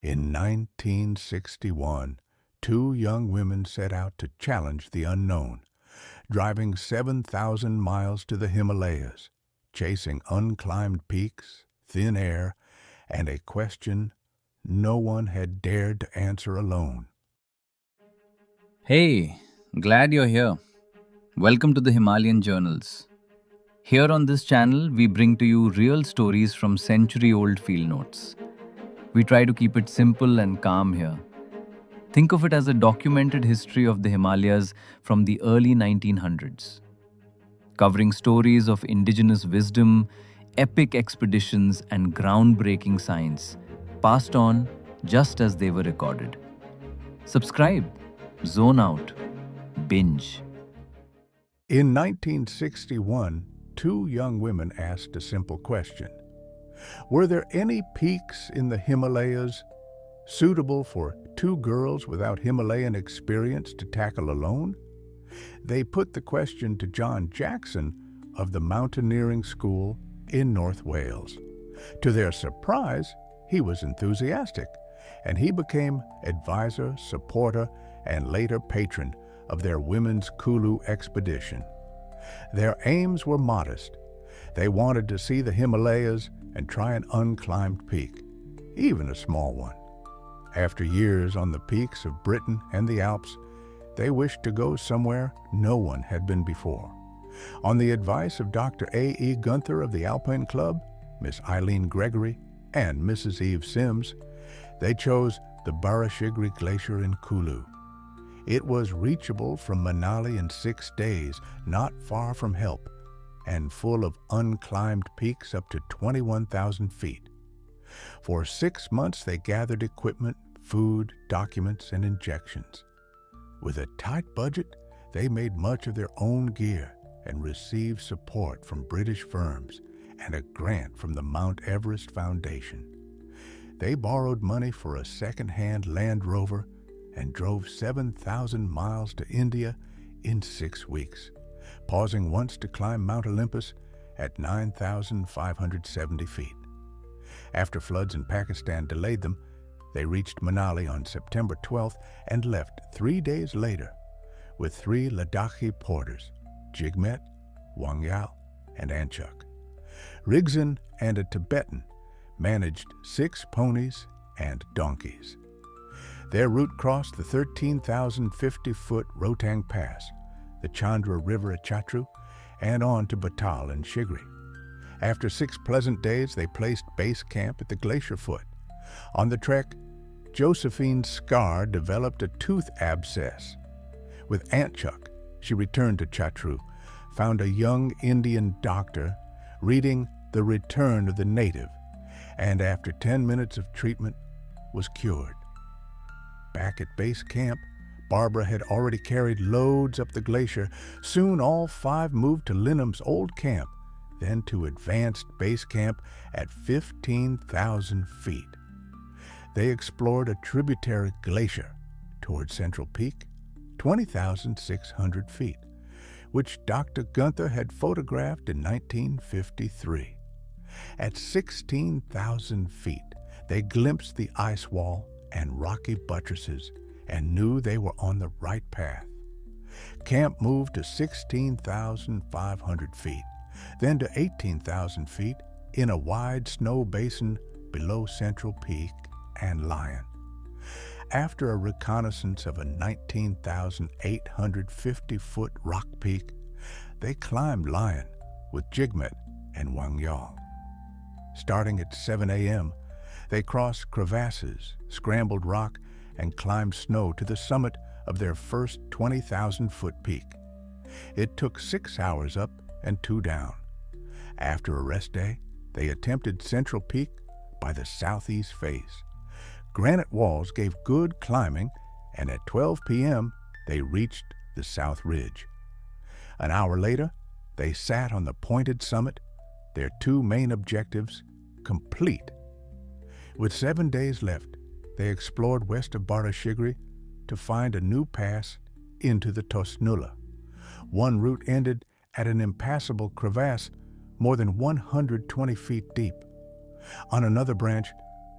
In 1961, two young women set out to challenge the unknown, driving 7,000 miles to the Himalayas, chasing unclimbed peaks, thin air, and a question no one had dared to answer alone. Hey, glad you're here. Welcome to the Himalayan Journals. Here on this channel, we bring to you real stories from century old field notes. We try to keep it simple and calm here. Think of it as a documented history of the Himalayas from the early 1900s, covering stories of indigenous wisdom, epic expeditions, and groundbreaking science passed on just as they were recorded. Subscribe, zone out, binge. In 1961, two young women asked a simple question. Were there any peaks in the Himalayas suitable for two girls without Himalayan experience to tackle alone? They put the question to John Jackson of the Mountaineering School in North Wales. To their surprise, he was enthusiastic, and he became advisor, supporter, and later patron of their Women's Kulu expedition. Their aims were modest. They wanted to see the Himalayas and try an unclimbed peak, even a small one. After years on the peaks of Britain and the Alps, they wished to go somewhere no one had been before. On the advice of Dr. A. E. Gunther of the Alpine Club, Miss Eileen Gregory, and Mrs. Eve Sims, they chose the Barashigri Glacier in Kulu. It was reachable from Manali in 6 days, not far from Help, and full of unclimbed peaks up to 21,000 feet. For 6 months they gathered equipment, food, documents, and injections. With a tight budget, they made much of their own gear and received support from British firms and a grant from the Mount Everest Foundation. They borrowed money for a second-hand Land Rover and drove 7,000 miles to India in 6 weeks, pausing once to climb Mount Olympus at 9,570 feet. After floods in Pakistan delayed them, they reached Manali on September 12th and left 3 days later with 3 Ladakhi porters, Jigmet, Wangyal, and Anchuk. Rigzin and a Tibetan managed 6 ponies and donkeys. Their route crossed the 13,050-foot Rotang Pass, the Chandra River at Chatru, and on to Batal and Shigri. After 6 pleasant days, they placed base camp at the glacier foot. On the trek, Josephine's scar developed a tooth abscess. With Anchuk, she returned to Chatru, found a young Indian doctor reading The Return of the Native, and after 10 minutes of treatment, was cured. Back at base camp, Barbara had already carried loads up the glacier. Soon all 5 moved to Linham's old camp, then to advanced base camp at 15,000 feet. They explored a tributary glacier toward Central Peak, 20,600 feet, which Dr. Gunther had photographed in 1953. At 16,000 feet, they glimpsed the ice wall and rocky buttresses and knew they were on the right path. Camp moved to 16,500 feet, then to 18,000 feet in a wide snow basin below Central Peak and Lion. After a reconnaissance of a 19,850-foot rock peak, they climbed Lion with Jigmet and Wangyal. Starting at 7 a.m., they crossed crevasses, scrambled rock, and climbed snow to the summit of their first 20,000-foot peak. It took 6 hours up and 2 down. After a rest day, they attempted Central Peak by the southeast face. Granite walls gave good climbing, and at 12 p.m., they reached the South Ridge. An hour later, they sat on the pointed summit, their 2 main objectives complete. With 7 days left, they explored west of Barashigri to find a new pass into the Tosnula. One route ended at an impassable crevasse more than 120 feet deep. On another branch,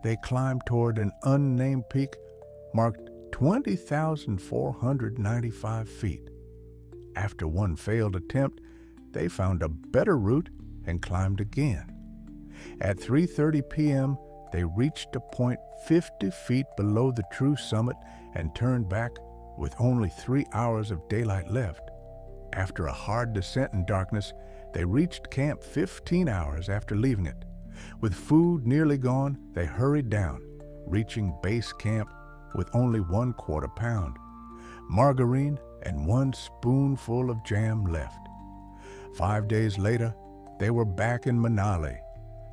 they climbed toward an unnamed peak marked 20,495 feet. After one failed attempt, they found a better route and climbed again. At 3:30 p.m., they reached a point 50 feet below the true summit and turned back with only 3 hours of daylight left. After a hard descent in darkness, they reached camp 15 hours after leaving it. With food nearly gone, they hurried down, reaching base camp with only 1/4 pound, margarine, and 1 spoonful of jam left. 5 days later, they were back in Manali.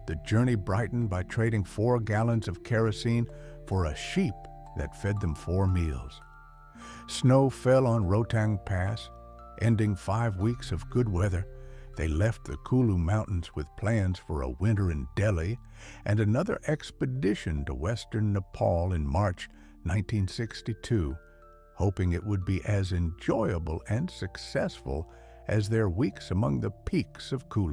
The journey brightened by trading 4 gallons of kerosene for a sheep that fed them 4 meals. Snow fell on Rotang Pass, ending 5 weeks of good weather. They left the Kulu Mountains with plans for a winter in Delhi and another expedition to western Nepal in March 1962, hoping it would be as enjoyable and successful as their weeks among the peaks of Kulu.